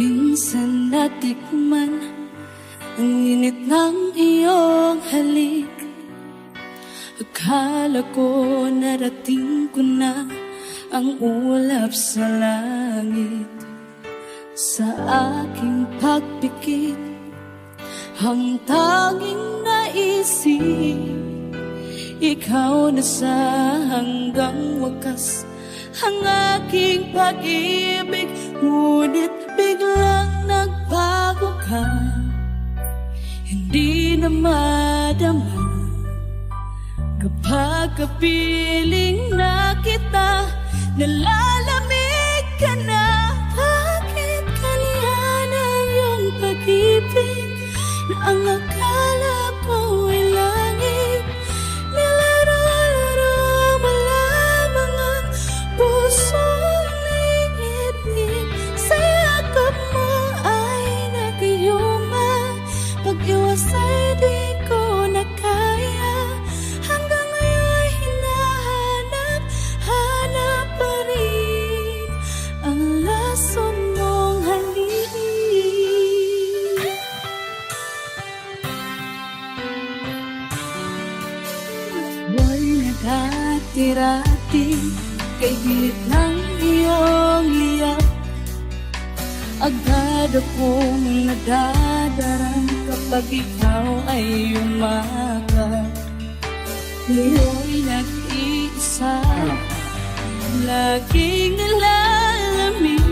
Minsan natikman ang init ng iyong halik. Akala ko narating ko na ang ulap sa langit. Sa aking pagpikit, ang tanging naisip, ikaw na sa hanggang wakas ang aking pag-ibig. Ngunit biglang nagbago ka, hindi na madama kapag kapiling na kita. Nalalamig ka na, bakit kanihan ang iyong pag-ibig na ang akala ko ay langit? Nilaro-laro mo lamang ang pusong nainip. Sa yakap mo ay nagiyuma, pag-iwas ay di ko na kaya. Hanggang ngayon hinahanap pa rin ang lason mong halik. Ako'y naghatirati kay gilid ng iyong liyap. Agad akong nadadarang kapag ikaw ay umakap. Ngayon'y nag-iisa, laging nalalamin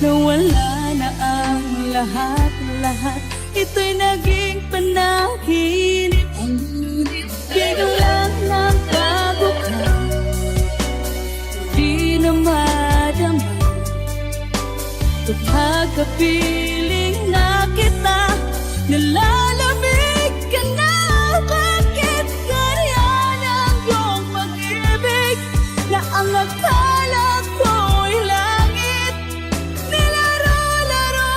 na wala na ang lahat-lahat. Ito'y naging panaginip. Biglang nagbago ka, di na madama kapag kapiling na kita. Nalalamig ka na, bakit ganyan ang iyong pag-ibig na ang akala ko'y langit? Nilaro-laro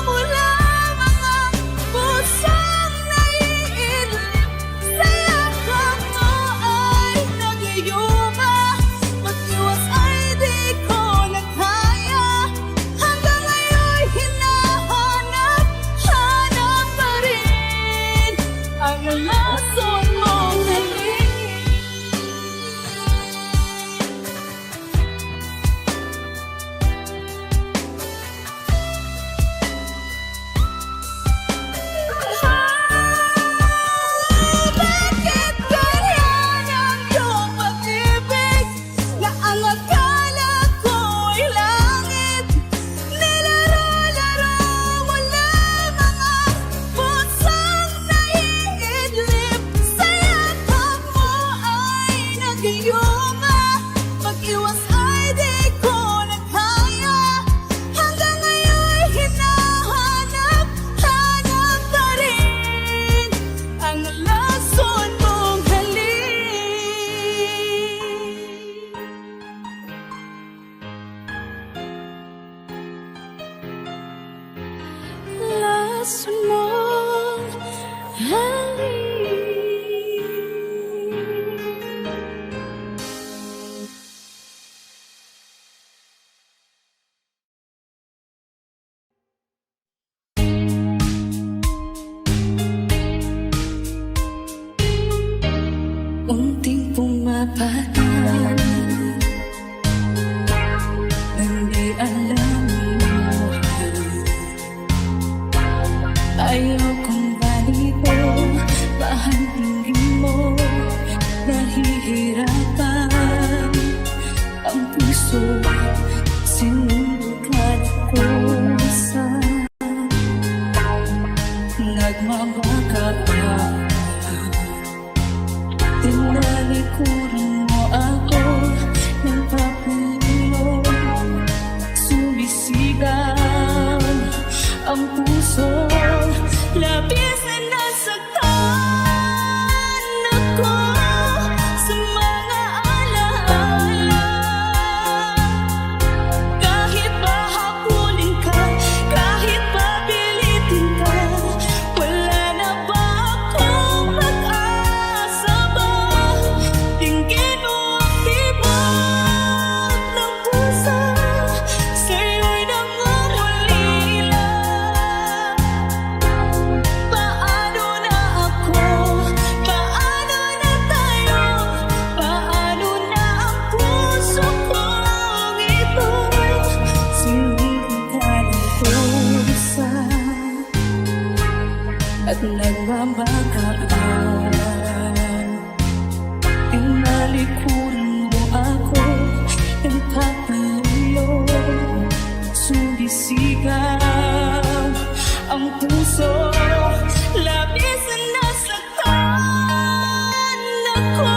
mo lamang ang pusong naiinip. Sa yakap mo ay nagiyuma, mag-iwas ay di ko na kaya. Hanggang ngayon hinahanap pa rin ang lason mong halik. Bakit ganyan ang iyong pag-ibig na ang akala ko'y langit? Nilaro-laro mo lamang ang pusong naiidlip. Sa yakap mo ay nagiyuma, mag-iwas ay di ko na kaya. Hanggang ngayon hinahanap pa rin ang lason mong halik. Lason mong halik. Unting pumapatay nang di alam mo ay at nagmamagaan. Tinalikuran mo ako ng kapalayo, sumisigaw ang puso, labis na nasaktan ako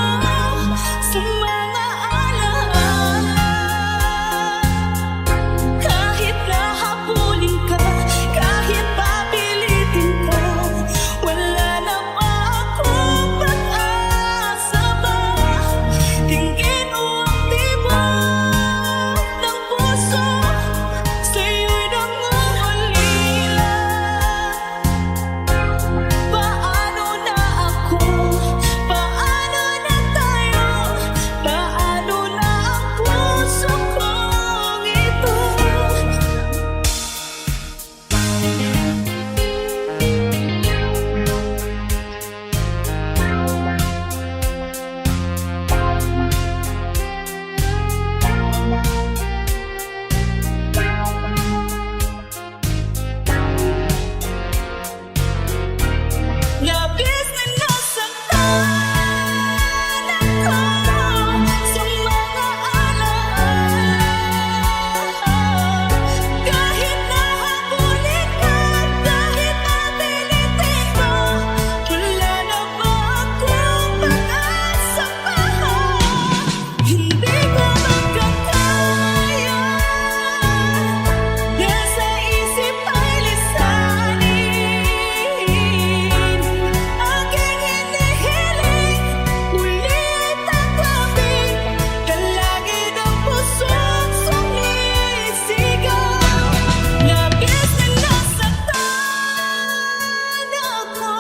sa mga alaala. Kahit nahabulin ka, kahit papilitin ka, wala na ba akong pag-asa ba? Tingin mo ang tibok ng puso, sa'yo'y nangangalila. Paano na ako? Paano na tayo? Paano na ang puso kong ito? Labis na nasaktan ako sa mga alaala. Kahit nahabulin ka, kahit napilitin ko, wala na ba akong pag-asa pa? Hindi ko magkakaya, nasa isip ay lisanin. Aking hinihiling, muli ay tanggapin, talagi ng puso't sumisigaw. Labis na nasaktan ako.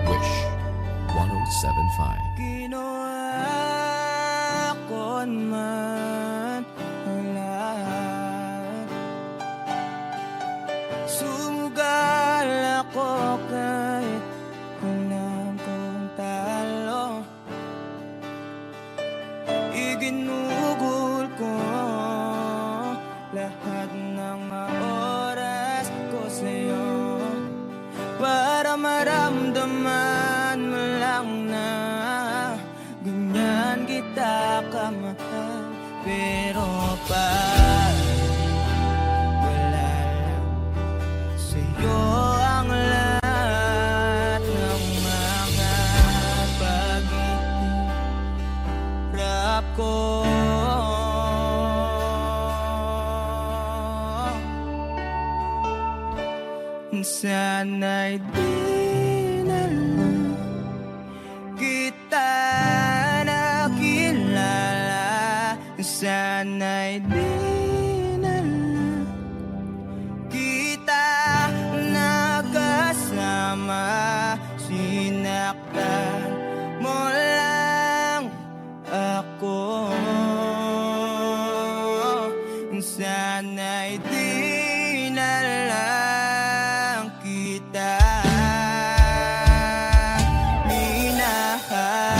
Wish 1075. Ginawa ko man ang lahat. Sumugal ako kahit alam kong talo. Iginugol ko lahat ng mga oras ko sa'yo para maramdaman mo lang na ganyan kita kamahal. Pero pag wala lang sa'yo ang lahat ng mga pag-ihirap ko, sana'y di na lang kita nakilala. Sana'y di na lang kita nakasama. Sinaktan mo lang ako. Sana'y di na lang kita minahal.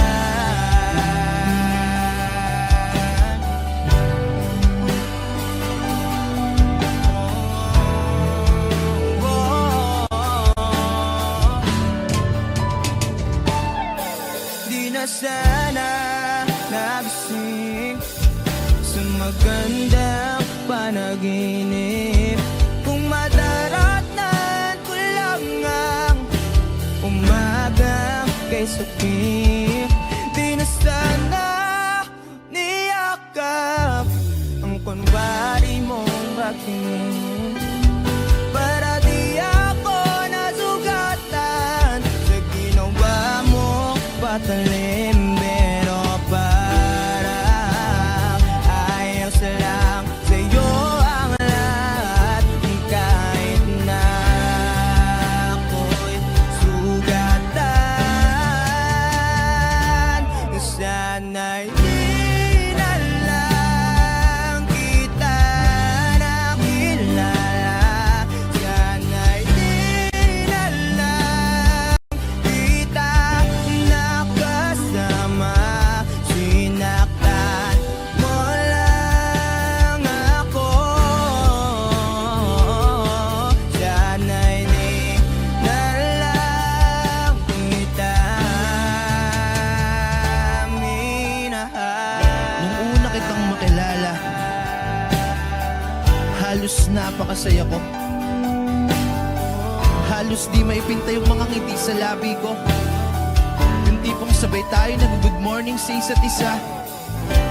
ay sakit. Di na sana niyakap ang kunwari mong pagtingin, para di ako nasugatan sa ginawa mo patalim. Pero parang ayos lang sa'yo ang lahat, kahit na ako'y sugatan. Sana'y di na lang kita nakilala, sana'y di na lang kita nakasama. Sinaktan mo lang ako, sana'y di na lang kita minahal. Nung una kitang makilala, halos napakasaya ko. Halos di maipinta yung mga ngiti sa labi ko. Yung tipong sabay tayo nag-good morning sa isa't isa.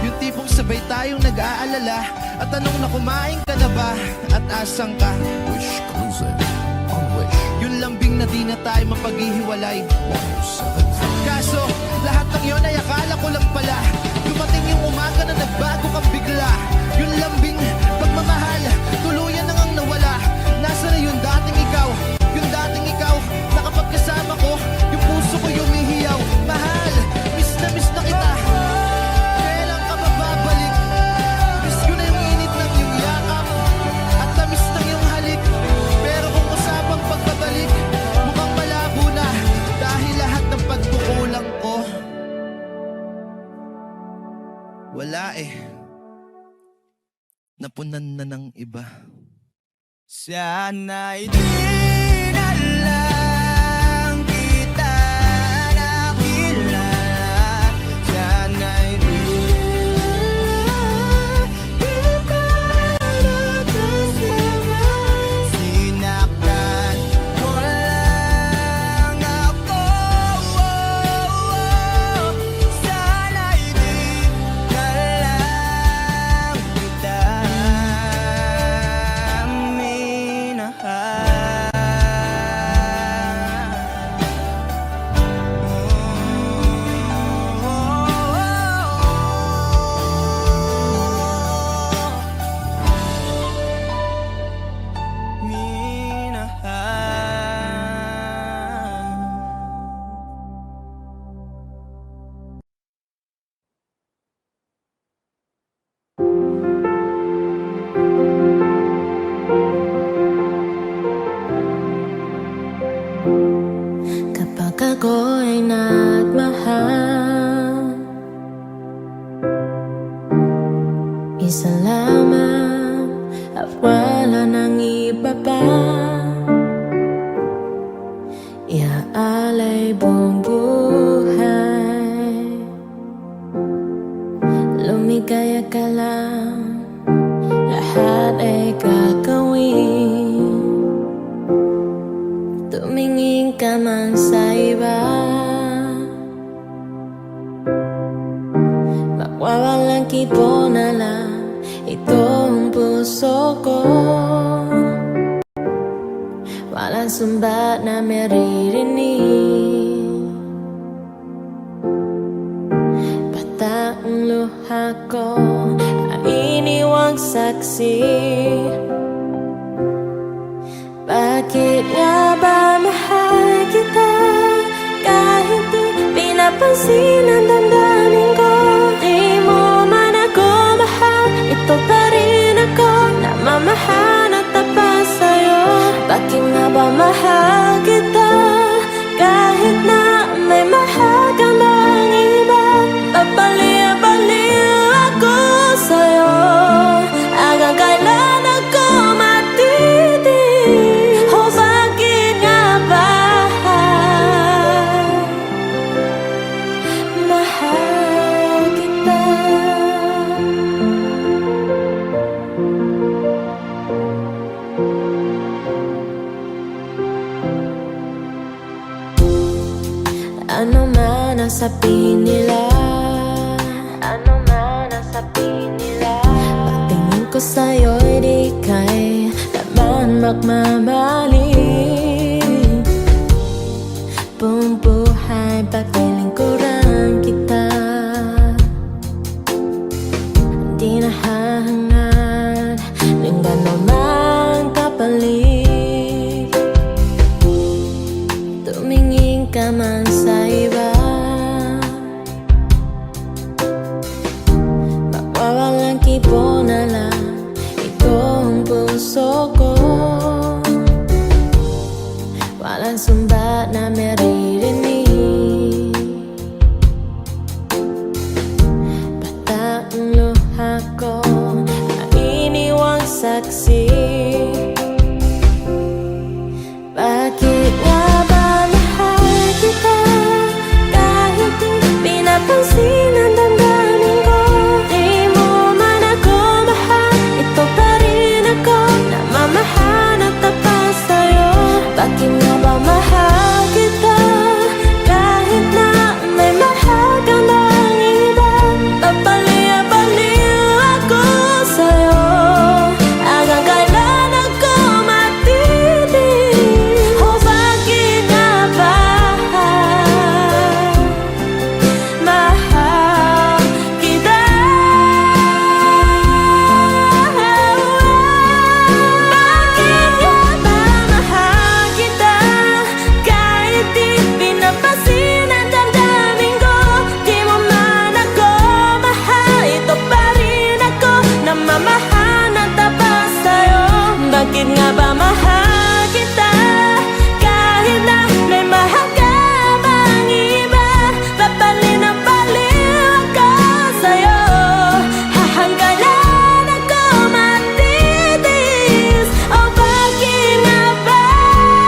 Yung tipong sabay tayong nag-aalala at tanong na kumain ka na ba at asang ka. Wish Cruising on Wish Yung lambing na di na tayo mapaghihiwalay. 1075. Kaso, lahat ng yon ay akala ko lang pala. Dumating yung umaga na nagbago kang bigla. Yung lambing, pagmamahal, tuluyan na ngang nawala. Nasa na yung dating ikaw? Yung dating ikaw, na kapag kasama ko, yung puso ko yumihiyaw. Mahal, miss na kita. Kailan ka ba babalik? Miss ko na yung init ng iyong yakap at tamis ng iyong halik. Pero kung usapang pagbabalik, mukhang malabo na dahil lahat ng pagkukulang ko wala napunan na ng iba. Sana'y di na lang kita nakilala, sana'y di kita nakasama. Sinaktan mo lang ako, sana'y di na lang kita Kapag ako'y nagmahal, isa lamang at wala nang iba pa. Iaalay buong buhay, lumigaya ka lang, lahat ay gagawin. Tumingin ka man sa iba, mawawalang kibo na lang itong puso ko. Walang sumbat na maririnig, bata ang luha ko ay iniwang saksi. Bakit nga ba mahal kita kahit di pinapansin ang damdamin ko? Di mo man ako mahal, ito pa rin ako namamahal at tapat sa'yo. Bakit nga ba mahal kita kahit na may mahal ka mang iba? Babaliw-baliw ako sa'yo hanggang kailan ako matitig. Oh, bakit nga ba mahal nasabihin nila, ano man nasabihin nila, pagtingin ko sa'yo'y di kay laman magmamali. Buong buhay paglilingkuran kita, di nahahangad ng ganumang kapalit. Tumingin ka man sa iba, mawawalang kibo na lang ito ang puso ko. Walang sumbat na maririnig, basta ang luha ko na iniwang saksi. Bakit nga ba mahal kita kahit di pinapansin ang damdamin ko? Di mo man ako mahal, ito pa rin ako, namamahal at tapat sa'yo. Bakit nga ba mahal kita kahit na may mahal ka bang iba? Papaliw-baliw ako sa'yo, hanggang kailan ako matitig? O bakit nga ba mahal kita? Bakit nga ba mahal kita kahit di pinapansin ang damdamin ko? Di mo man ako mahal, ito pa rin ako, namamahal ng tapat sa'yo. Bakit nga ba mahal kita kahit na may mahal ka bang iba? Papalinaw-paliw ako sa'yo, hanggang kailan ako matitiis? O bakit nga ba mahal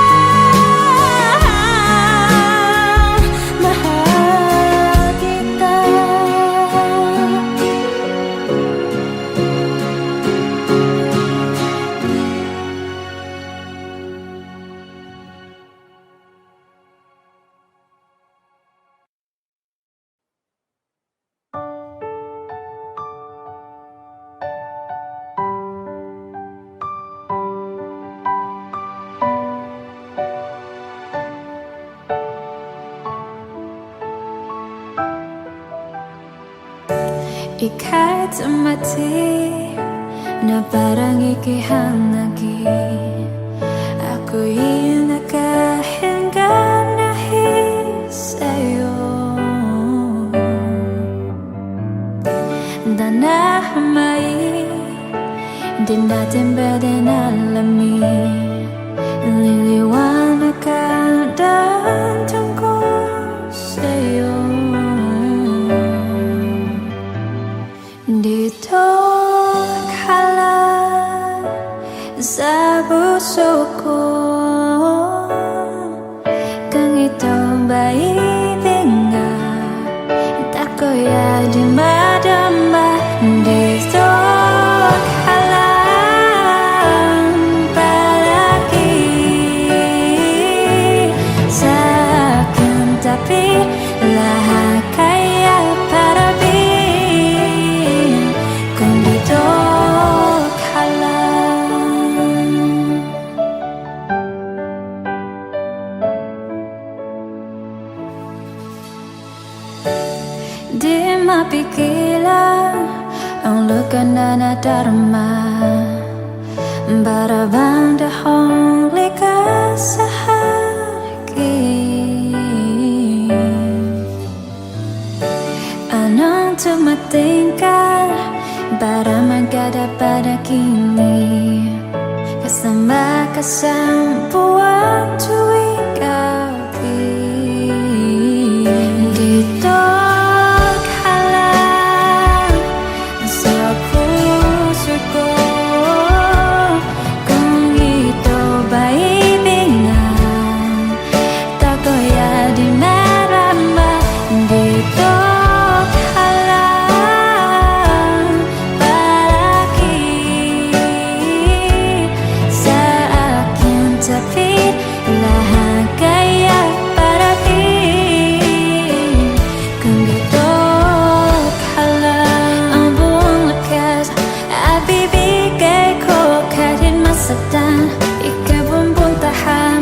kita? Ika'y tumati na parang ikihanagi. Ako'y nakahinga dahil sa'yo. Danahimay, di natin pwede alamin. Liliwanag ka daan tungkol sa'yo. Dito ka lang sa puso ko, kung ito ba'y ibinga, ako'y di madama. Dito ka lang palagi sa aking tabi, lahat kaya para kung dito ka lang. Di mapigilan ang luka na nadarama, para bang dahong likas sa akin. Anong tumating ka para magkadapat kini, kasama ka sa buwan tuwing gabi. Dito ka lang sa puso ko, kung ito ba'y ibingan, ako'y di marama. Dito ka lang palagi sa aking tabi, lahat kay saan ikaw ang puntahan,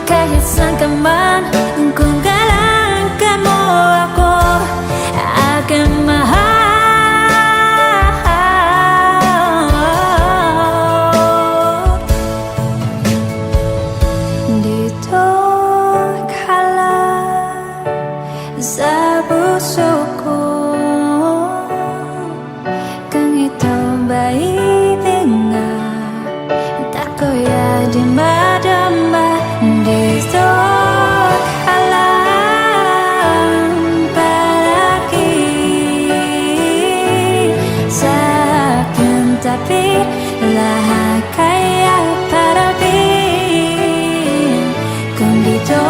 kahit saan ka man. Kung kailangan mo ako, aking mahal. Dito ka lang sa puso ko, kung ito ba ibingan, ako'y di madama. Dito ka lang palagi sa aking tabi, lahat kaya parabin kung dito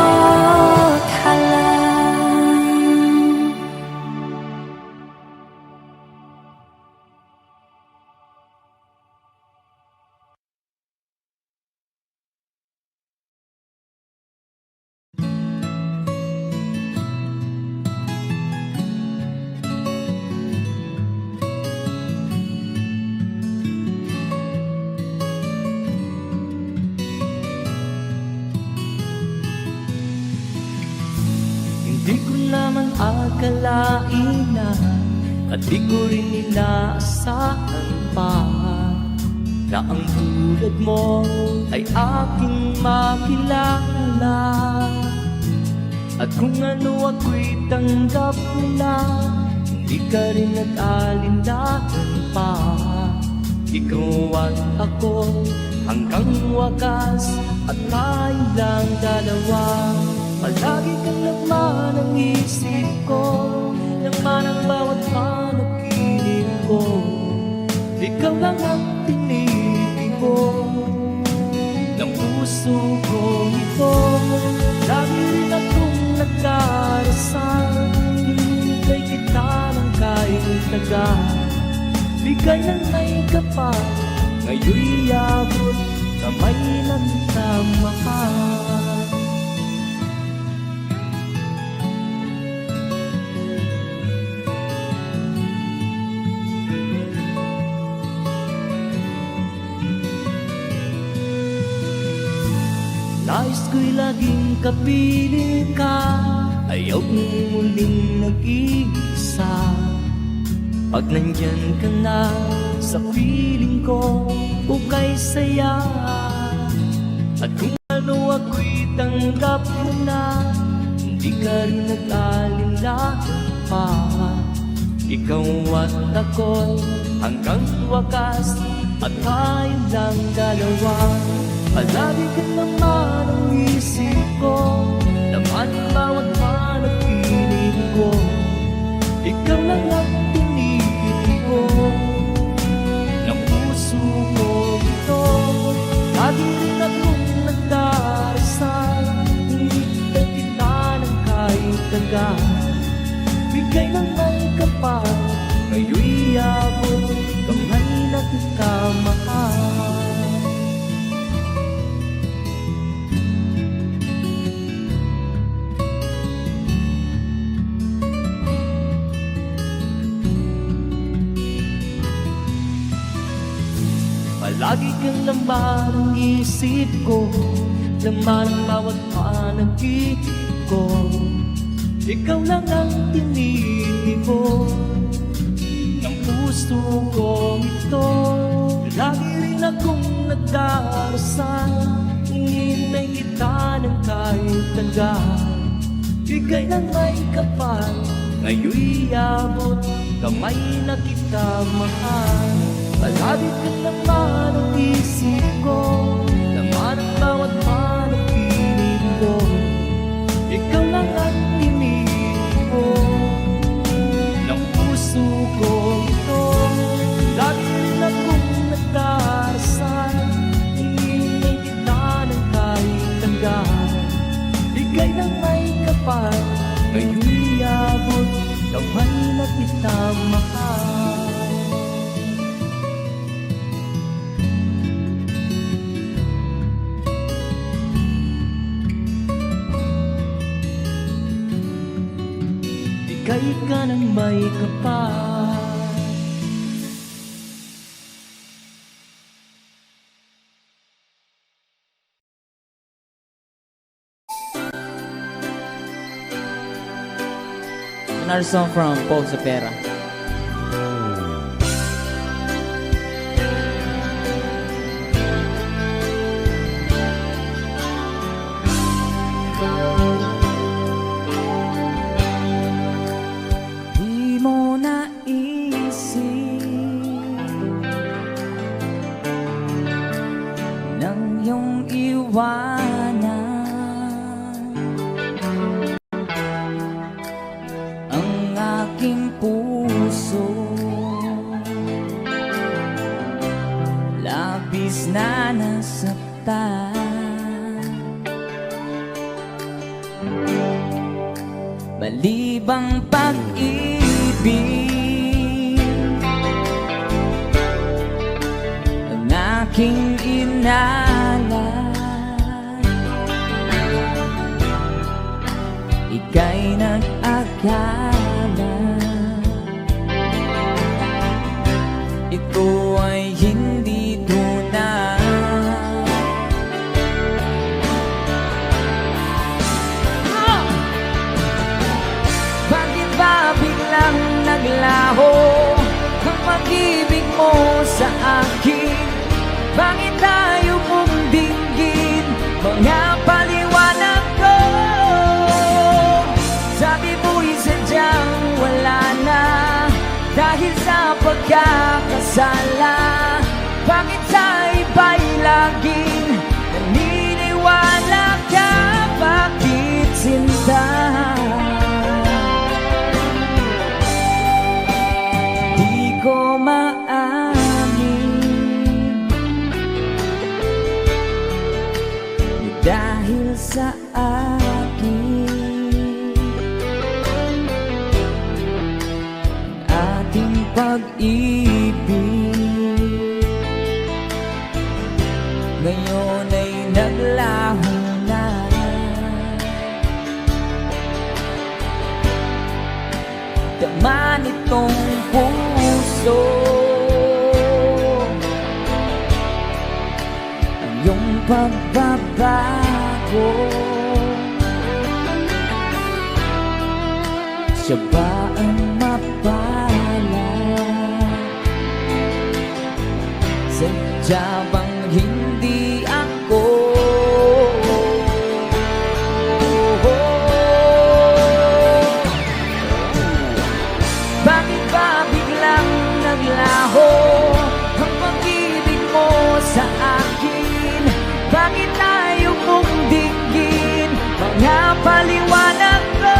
ka lang. Hindi ko naman akalain at di ko rin inaasahan pa na ang tulad mo ay aking makilala. At kung ano ako'y tanggap mo na, hindi ka rin nag-alinlangan pa. Ikaw at ako hanggang wakas, at tayo lang dalawa. Palagi kang laman ang isip ko, laman ang bawat panaginip ko. Ikaw lang ang pinipig ko ng puso ko ito. Lagi rin akong nagdarasal, hinihintay kita ng kahit tagal. Bigay ng may kapal, ngayon'y abot, kamay na kita mahal. Nais ko'y laging kapiling ka, ayaw kong muling nag-iisa. Pag nandyan ka na sa piling ko, ukay saya. At kung ano ako'y tanggap mo na, hindi ka rin nag-alinlangan pa. Ikaw at ako hanggang wakas, at tayo lang dalawa. Palagi ka naman ang isip ko, laman ang bawat panaginip ko. Ikaw lang ang pinipili ko ng puso ko ito. Lagi rin akong nagdarasal, hinihintay kita ng kahit tagal. Bigay ng may kapal, ngayon'y abot, kamay na kita mahal. Palagi kang laman ang isip ko, laman ang bawat panaginip ko. Ikaw lang ang pinili ko ng puso ko ito. Lagi rin akong nagdarasal, hinihintay kita ng kahit tagal. Bigay ng may kapal, ngayon'y abot, kamay na kita mahal. Palagi ka naman ang isip ko, laman ang bawat panaginip ko. Ikaw lang ang pinili ko ng puso ko ito. Lagi rin akong nagdarasal, hinihintay kita ng kahit tagal. Bigay ng may kapal, ngayon'y abot, kamay na kita mahal. Bigay ka ng may kapal. another song from Paul Sapera. Di mo naisip nang iyong iwanan ang aking puso, labis na nasaktan. Malibang pag-ibig ang aking inalay, ika'y nag-akala ito ay hindi tunay. Bakit ba biglang naglaho ang pag-ibig mo sa akin? Bakit tayo mong dinggin mga paliwanag ko? Sabi mo'y sadyang wala na dahil sa pagkakasala. Bakit sa iba'y laging naniniwala ka? Bakit sinta? Di ko maamin dahil sa akin ating pag-ibig ngayon ay naglaho na. Tama nitong puso ang iyong pagbabago. Siya ba ang mapala? Sadya bang hindi ako? Bakit ba biglang naglaho ang pag-ibig mo sa akin? Bakit tayo mong dinggin mga paliwanag ko?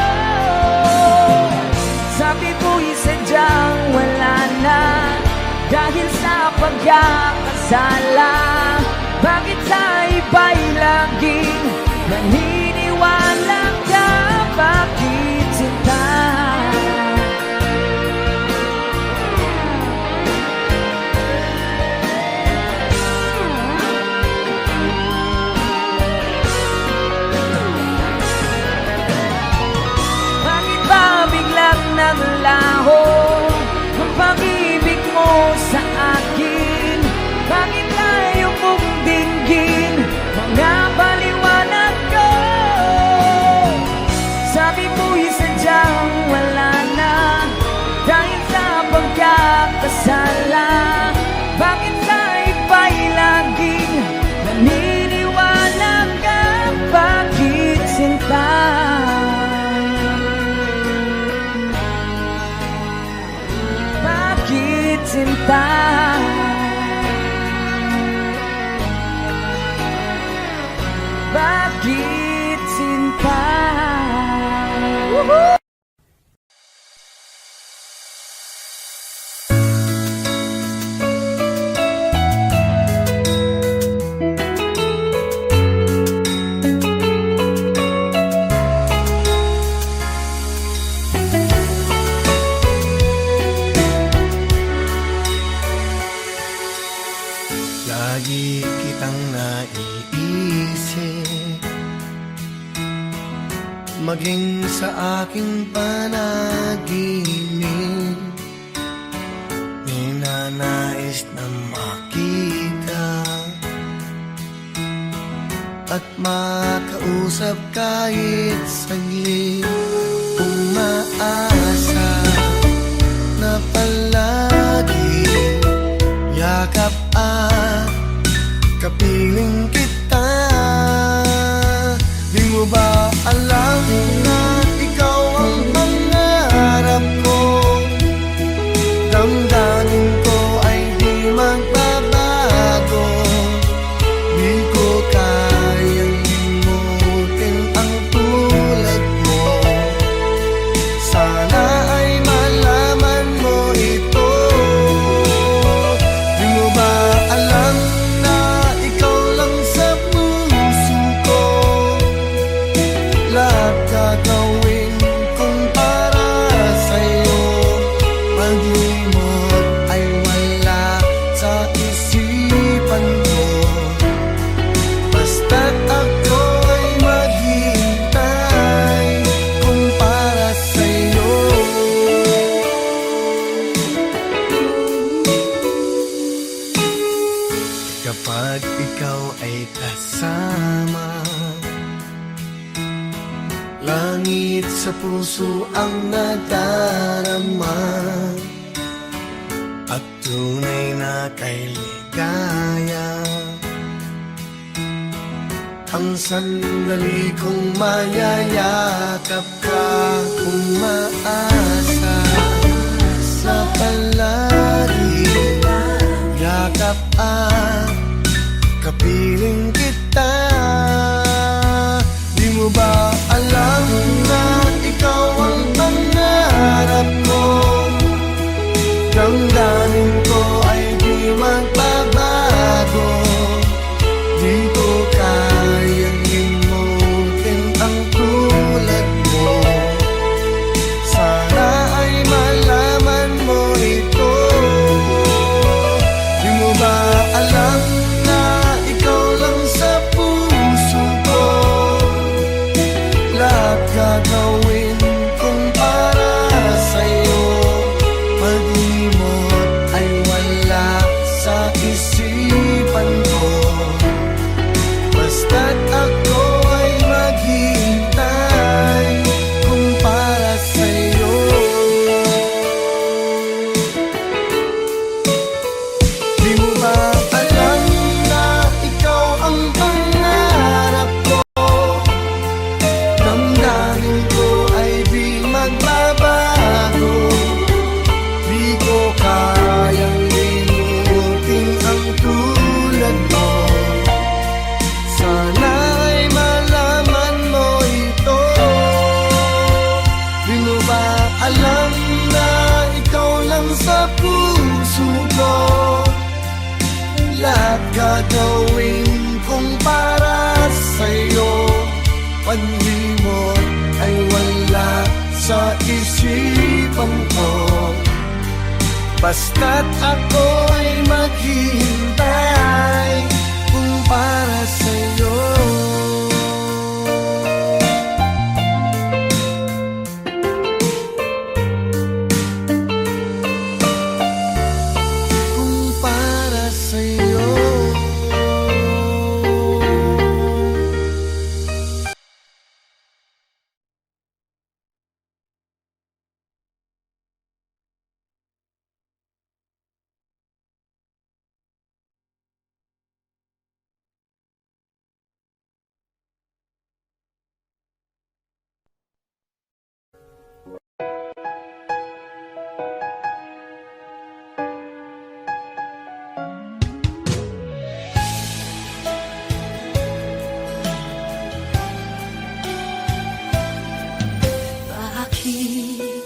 Sabi mo'y sadyang wala na dahil sa pagkakasala. Bakit sa iba'y laging naniniwala ka? Bakit sinta? Bakit ba biglang naglaho ang pag-ibig mo sa akin? Bakit tayo mong dinggin mga paliwanag ko? Sabi mo'y sadyang wala na dahil sa pagkakasala. Bakit sa iba'y laging naniniwala ka? Bakit sinta? Bakit sinta? Bakit sinta? Lagi kitang naiisip, maging sa aking panaginip. Ninanais na makita at makausap kahit saglit. Kung umaasa na palagi yakap at kapiling kita. Di mo ba alam na ikaw ang pangarap ko? Damdamin ko ay di magbabago. Di ko kayang limutin ang tulad mo. Sana ay malaman mo ito. Di mo ba alam na ikaw lang sa puso ko? Lahat gagawin kong para sa'yo. Pag-imot ay wala sa isipan ko. Basta't ako ay maghihintay kung para sa'yo. Kapag ikaw ay kasama, langit sa puso ang nadarama, at tunay na kay ligaya. Ang sandali kong mayayakap ka, umaasa sa palagi yakap at kapiling kita. Di mo ba alam na ikaw ang pangarap ko? Damdamin ko ay di magbabago. Di ko kayang limutin ang tulad mo. Sana ay malaman mo ito. Di mo ba alam na ikaw lang sa puso ko? Lahat gagawin kong para sa'yo. Pag-imot ay wala sa isipan ko. Basta't ako ay maghihintay kung para sa'yo. Di mo ba alam na ikaw ang pangarap ko? Damdamin ko ay di magbabago. Di ko kayang limutin ang tulad mo. Sana ay malaman mo ito. Di mo ba alam na ikaw lang sa puso ko? Lahat gagawin kong para sa'yo. Pag-imot ay wala sa isipan ko. Basta't ako ay maghihintay kung para sa'yo. Kung para sa'yo. Bakit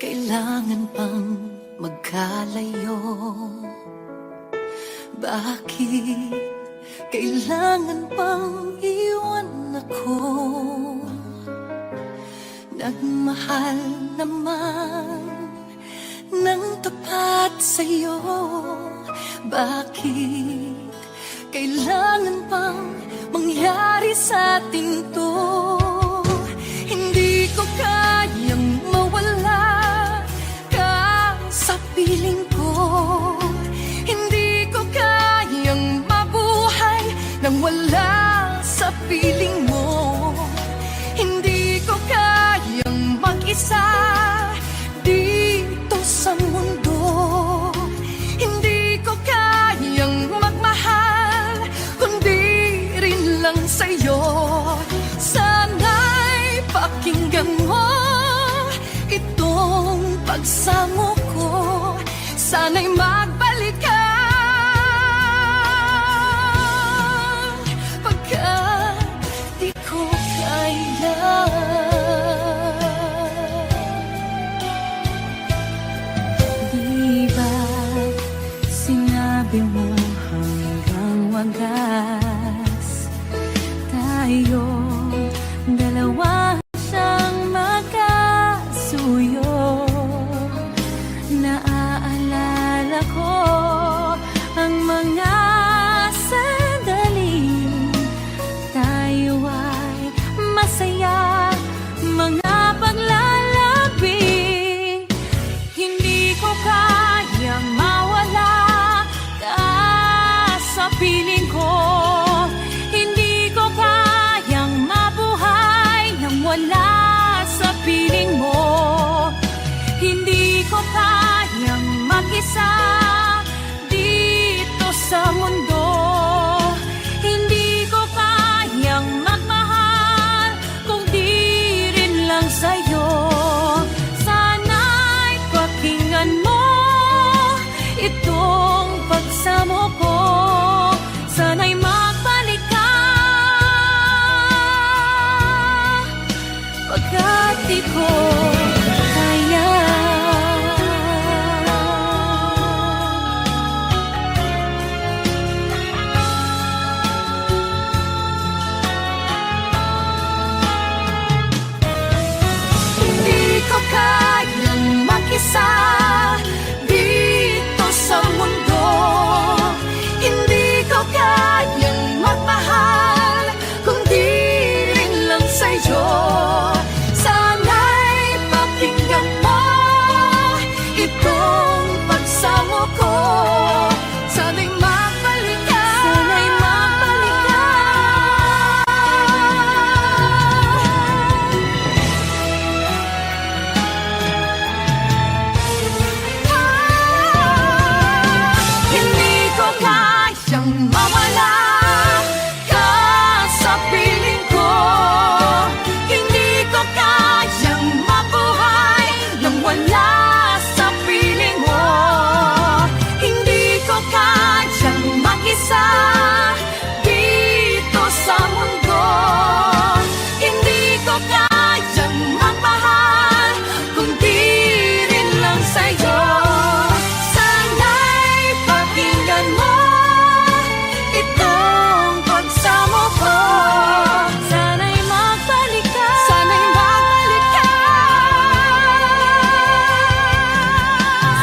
kailangan pang magkalayo? Bakit kailangan pang iwan ako? Nagmahal naman ng tapat sa'yo. Bakit kailangan pang mangyari sa atin to? Hindi ko kayang mawala ka sa piling ko. Hindi ko kayang mabuhay nang wala sa piling mo. Hindi ko kayang mag-isa mag-isa dito sa mundo. Hindi ko kayang magmahal kundi rin lang sa'yo. Sana'y pakinggan mo itong pagsamo ko. Sana'y magbalik ka pagkat di ko kaya. Di ba sinabi mo hanggang wagas tayong dalawa siyang magkasuyo? Naaalala ko ang mga sandaling tayo ay masaya, mga paglalabi. Hindi ko kayang mawala ka sa piling ko. Hindi ko kayang mabuhay nang wala sa piling mo. Hindi ko kayang mag-isa dito sa mundo. Hindi ko kayang magmahal kung di rin lang sa'yo. Sana'y pakinggan mo itong pagsamo ko. Sana'y magbalik ka pagkat di ko kaya. Hindi ko kayang mag-isa dito sa mundo. Hindi ko kayang magmahal kung di rin lang sa'yo. Sana'y pakinggan mo itong pagsamo ko. Sana'y magbalik ka. Sana'y magbalik ka. Hindi ko kayang mawala ka sa piling ko. Hindi ko kayang mabuhay nang wala sa piling mo. Hindi ko kayang mag-isa dito sa mundo. Hindi ko kayang magmahal kung di rin lang sa'yo. Sana'y pakinggan mo itong pagsamo ko. Sana'y magbalik ka. Sana'y magbalik ka.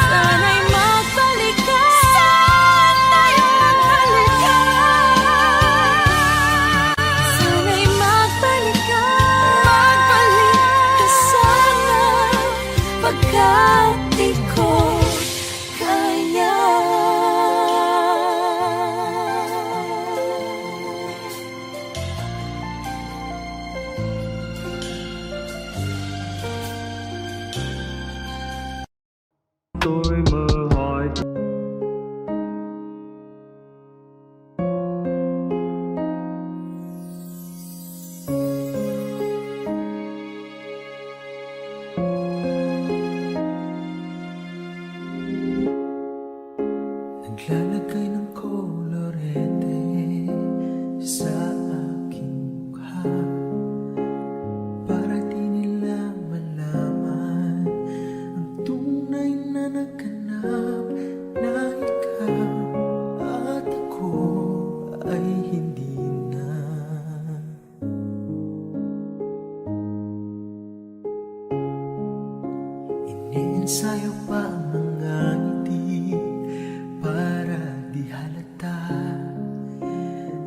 Sana'y magbalik ka. Sana'y magbalik ka. Sana'y magbalik ka. Magbalik ka sana pagkat di ko kaya. Tôi mơ hỏi Naglalagay ng kolorete sa aking mukha para di nila malaman ang tunay na naganap na ikaw at ako ay hindi na. Iniensayo pa ang mga ngiti para di halata.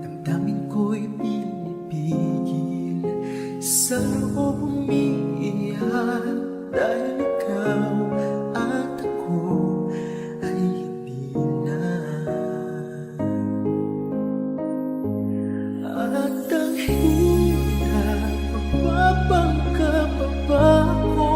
Damdamin ko'y pinipigil sa loob umiiyak dahil ikaw at ako ay hindi na. At ang hirap, mapapangka pa ba ako?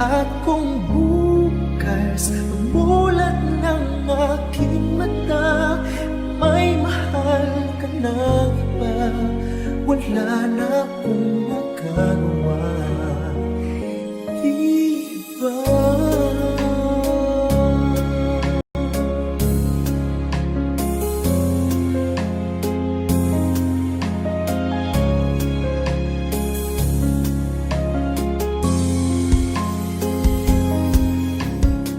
At kung bukas mulat ng aking mata, may mahal ka ng iba, wala na akong magagawa. Diba?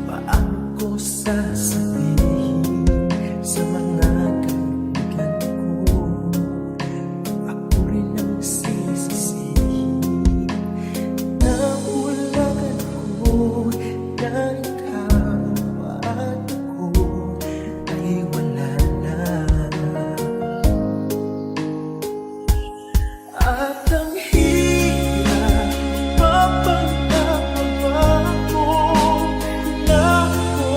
Paano ko sasabihin sa mga kaibigan ko, ako rin ang sisisihin na ulagan ko na ikaw at ako ay wala na. At ang hirap mapagkakaba ko na ako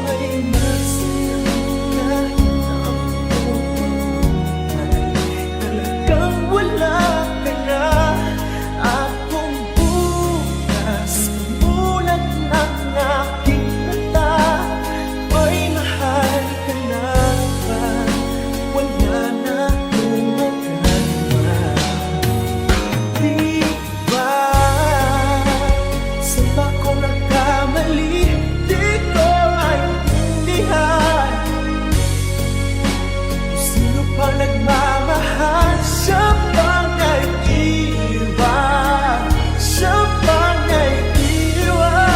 ay masaya kahit ang buhay talagang wala ka na. At kung bukas mulat ng aking mata, may mahal ka na ba, wala na akong magagawa. Diba? Saan ba ko nagkamali? Di ko maintindihan. Kung sino pa nagmamahal, siya pa nag-iwan. Siya pa nag-iwan.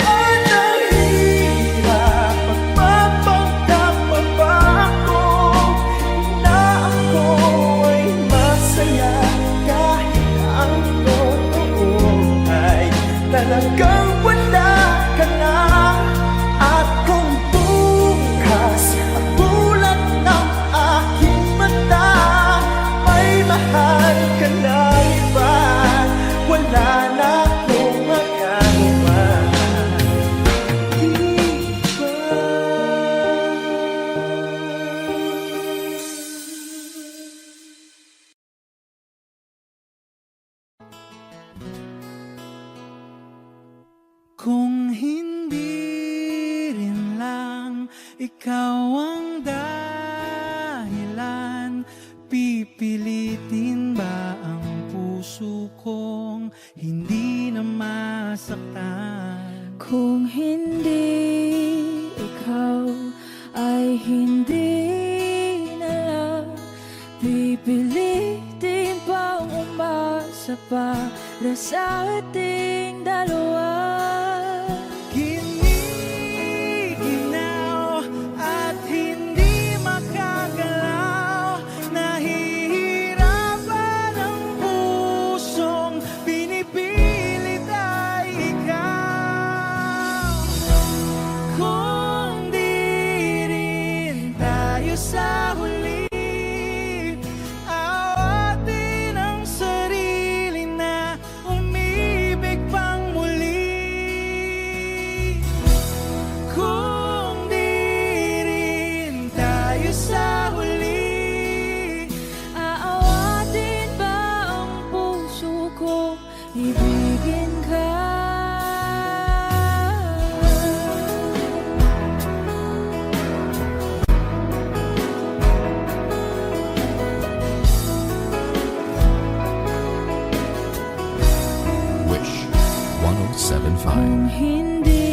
At ang hirap magpapagkapaba ko na ako ay masaya kahit ang totoo ay talagang wala ka na. At kung bukas ang bulat ng aking mata, may mahal ka na iba, wala na akong magagawa. Kung hindi rin lang ikaw ang dahilan, pipilitin ba ang puso kong hindi na masaktan? Kung hindi ikaw ay hindi na lang, pipilitin pang umasa para sa ating dalawa. Giniginaw at hindi makagalaw, nahihirapan ang pusong pinipilit ay ikaw. Kung di rin tayo sa huli, awatin ang sarili na umibig pang muli. Kung di rin tayo sa huli, Aawatin ba ang puso ko, ibigin ka? Wish 1075. Kung hindi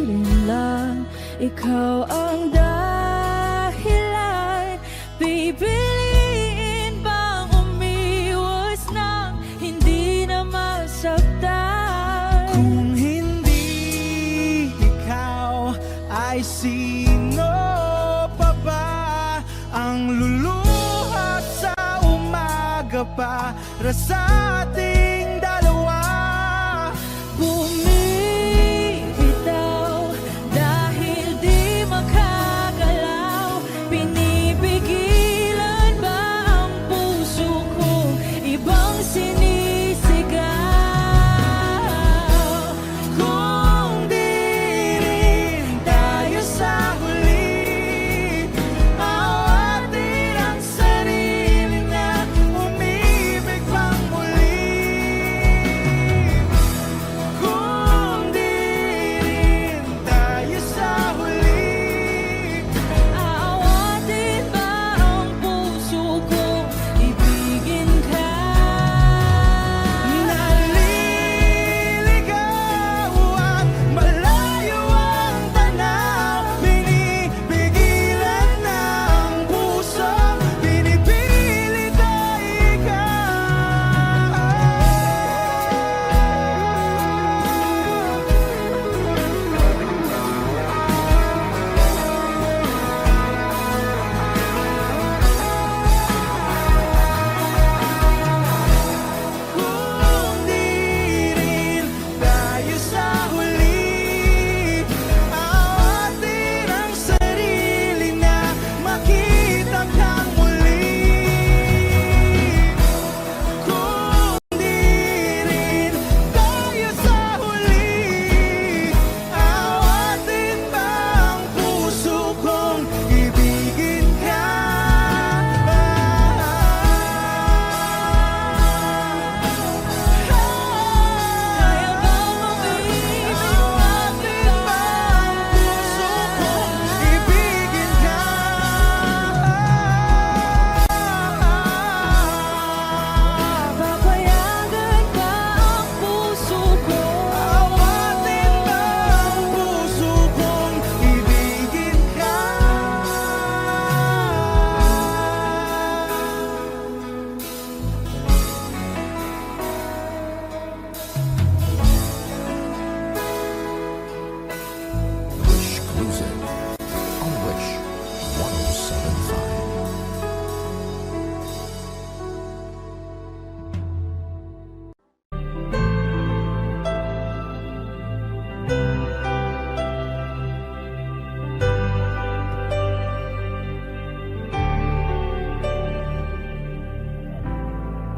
rin lang ikaw ang dahilan, pipiliin bang umiwas ng hindi na masaktan? kung hindi ikaw, ay sino pa ba ang luluha sa umaga para sa ating dalawa? Bumibitaw dahil di makagalaw, pinipigilan ba ang puso ko, ibang sinisigaw? Kung di rin tayo sa huli, awatin ang sarili na umibig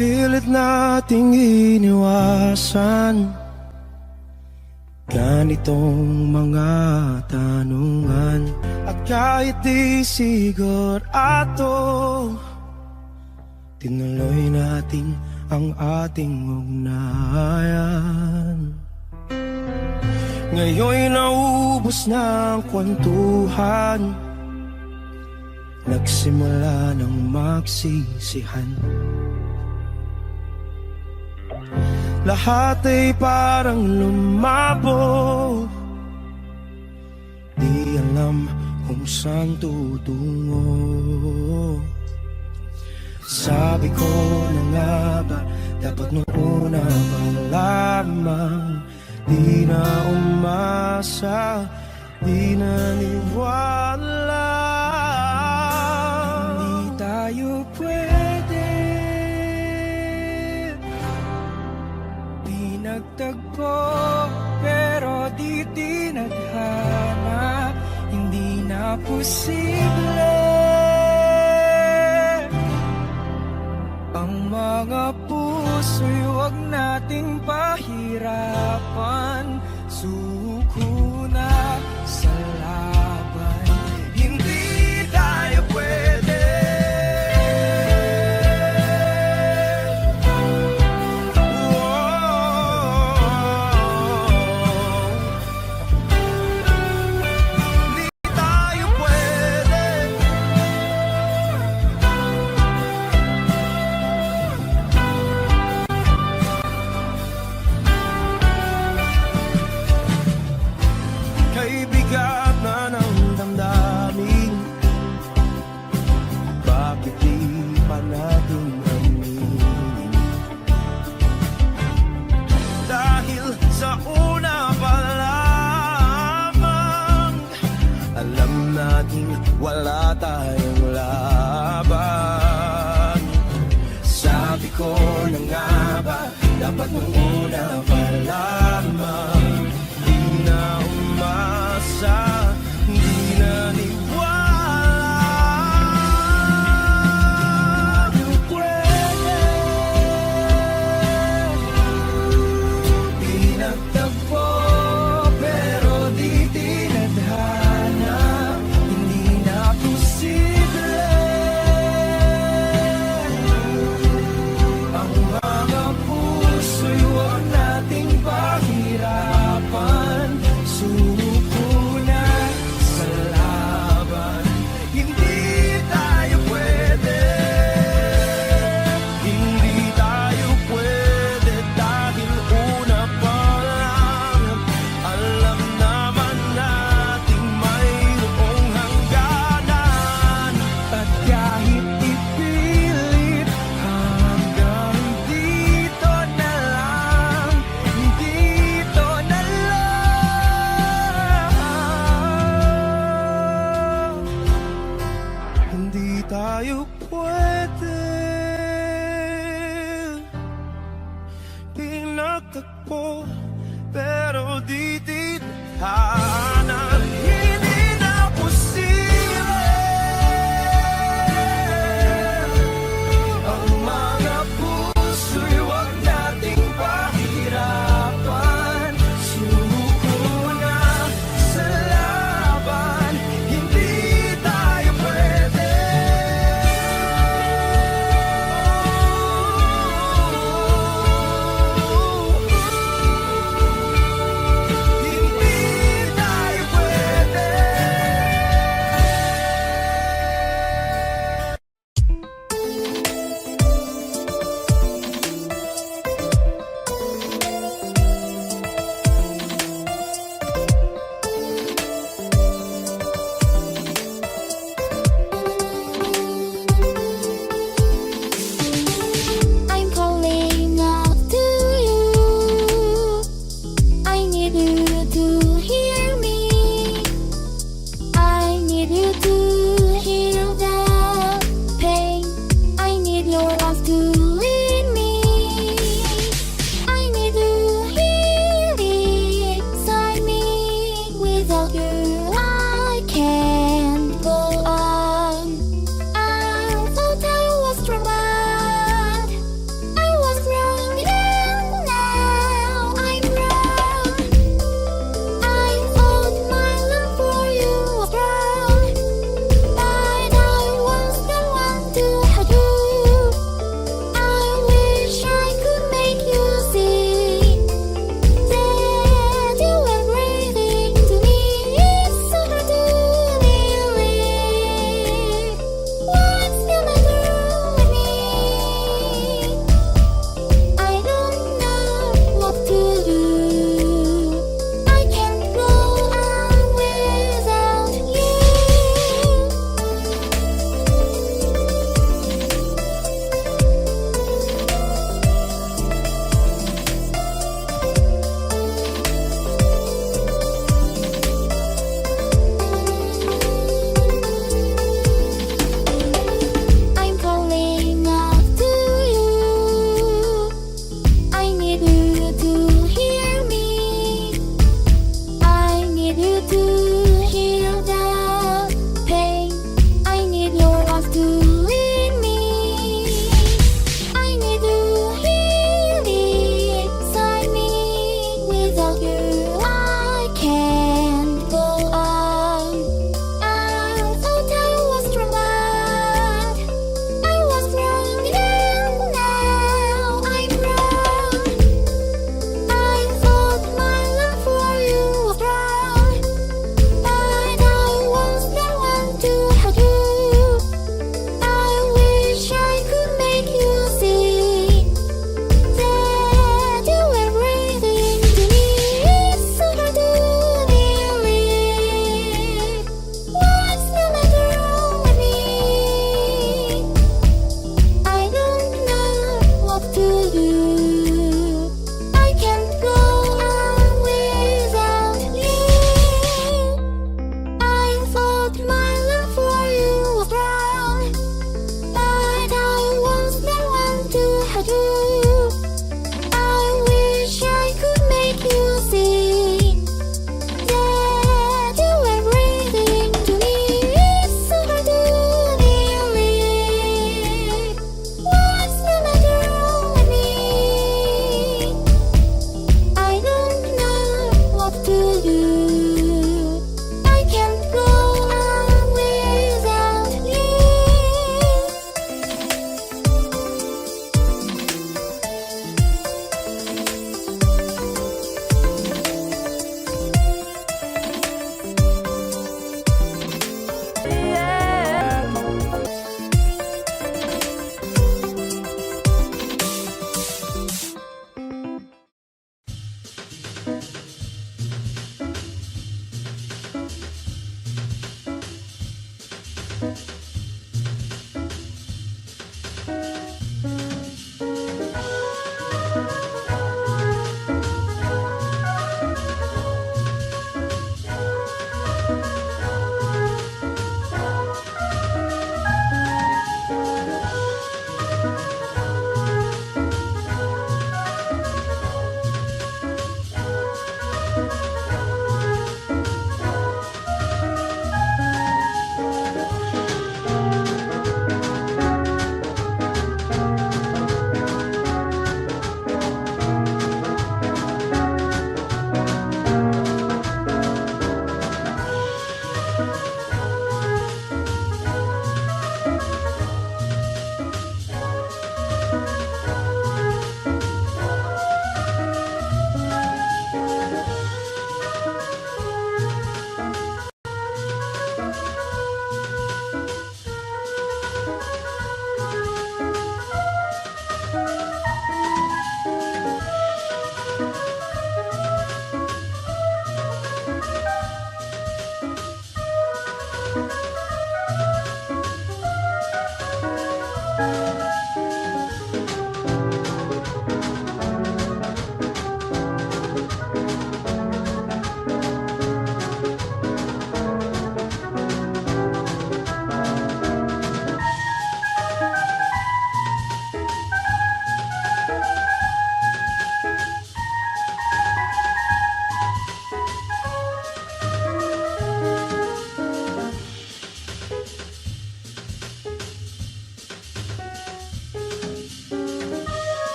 Pilit nating iniwasan ganitong mga tanungan. At kahit di sigurado, tinuloy natin ang ating ugnayan. Ngayon'y naubos na ang kwentuhan, nagsimula ng magsisihan. Lahat ay parang lumabo, di alam kung saan tutungo. Sabi ko na nga ba, dapat nung una pa lamang, di na umasa, di naniwala. Hindi tayo pwede, di nagtagpo, pero di tinadhana. Hindi na posible ang mga puso'y huwag nating pahirapan. Suko na sa laban, hindi tayo pwede. Hindi tayo pwede. Kay bigat na ng damdamin, bakit di pa natin aminin? Dahil sa una pa lamang, alam natin wala tayong laban. Sabi ko na nga ba, dapat nung una pa lamang, di na umasa, di naniwala. Di pwede, di nagtagpo, pero di tinadhana. Hindi na posible ang mga puso'y huwag nating pahirapan. Suko na sa laban, hindi tayo pwede. Hindi tayo pwede dahil una pa lang, alam naman nating mayroong hangganan. At kahit ipilit, hanggang dito na lang, dito na lang. Hindi tayo pwede, pinagtagpo, pero di tinadhana. Hindi na posible ang mga puso'y huwag nating pahirapan. Suko na sa laban, hindi tayo pwede. Hindi I do. I wish I could make you see that you are everything to me. So hard to believe. What's the matter with me? I don't know what to do. I can't go on without you.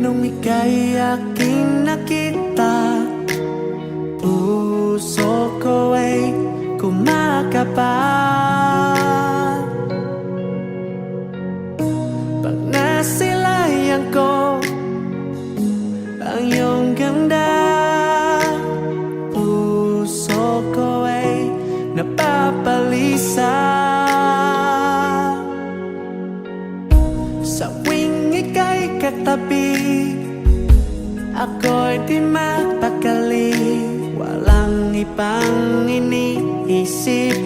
Nung ika'y aking nakita, puso ko ay kumakapa. Pag tabi, ako'y di mapakali. Walang ibang iniisip